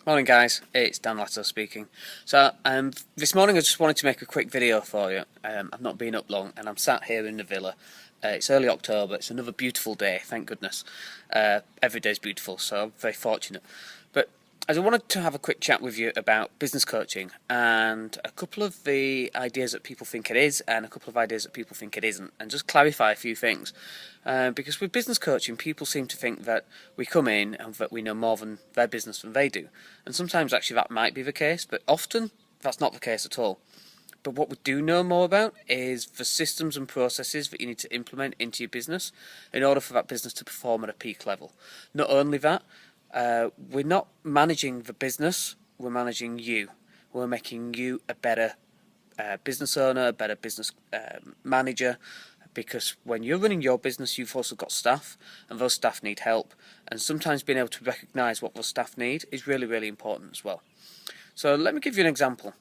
Morning guys, it's Dan Latto speaking. So this morning I just wanted to make a quick video for you. I've not been up long and I'm sat here in the villa. It's early October, it's another beautiful day, thank goodness. Every day's beautiful, so I'm very fortunate. But I wanted to have a quick chat with you about business coaching and a couple of the ideas that people think it is and a couple of ideas that people think it isn't, and just clarify a few things. Because with business coaching, people seem to think that we come in and that we know more than their business than they do. And sometimes actually that might be the case, but often that's not the case at all. But what we do know more about is the systems and processes that you need to implement into your business in order for that business to perform at a peak level. Not only that, we're not managing the business, we're managing you. We're making you a better business owner, a better business manager, because when you're running your business, you've also got staff, and those staff need help. And sometimes being able to recognise what those staff need is really, really important as well. So let me give you an example.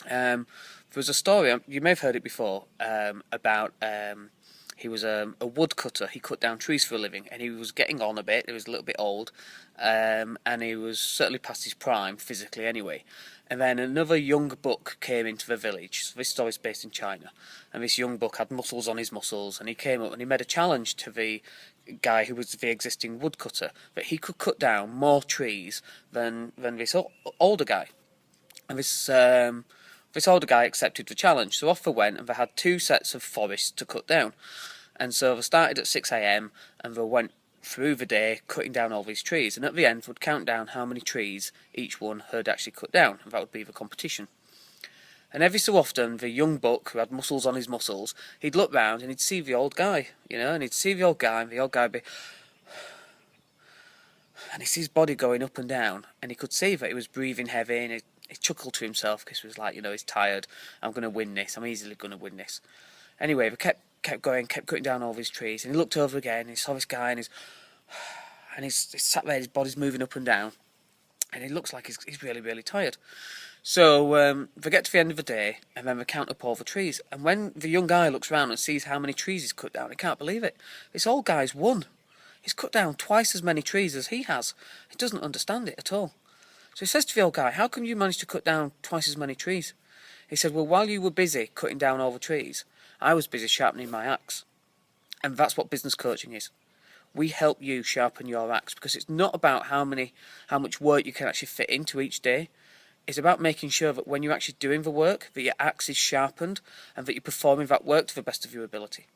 There was a story, you may have heard it before, about he was a woodcutter. He cut down trees for a living, and he was getting on a bit. He was a little bit old, and he was certainly past his prime, physically anyway. And then another young buck came into the village. So this story is based in China. And this young buck had muscles on his muscles, and he came up and he made a challenge to the guy who was the existing woodcutter, that he could cut down more trees than this older guy. And this older guy accepted the challenge, so off they went, and they had two sets of forests to cut down. And so they started at 6 AM and they went through the day cutting down all these trees, and at the end would count down how many trees each one had actually cut down, and that would be the competition. And every so often the young buck, who had muscles on his muscles, he'd look round and he'd see the old guy, and he'd see the old guy, and the old guy would be... And he sees his body going up and down, and he could see that he was breathing heavy, and he chuckled to himself because he was like, he's tired. I'm going to win this. I'm easily going to win this. Anyway, they kept going, kept cutting down all these trees, and he looked over again, and he saw this guy, and he's sat there, his body's moving up and down, and it looks like he's really, really tired. So they get to the end of the day, and then they count up all the trees, and when the young guy looks round and sees how many trees he's cut down, he can't believe it. This old guy's won. He's cut down twice as many trees as he has. He doesn't understand it at all. So he says to the old guy, how come you managed to cut down twice as many trees? He said, well, while you were busy cutting down all the trees, I was busy sharpening my axe. And that's what business coaching is. We help you sharpen your axe, because it's not about how much work you can actually fit into each day. It's about making sure that when you're actually doing the work, that your axe is sharpened and that you're performing that work to the best of your ability.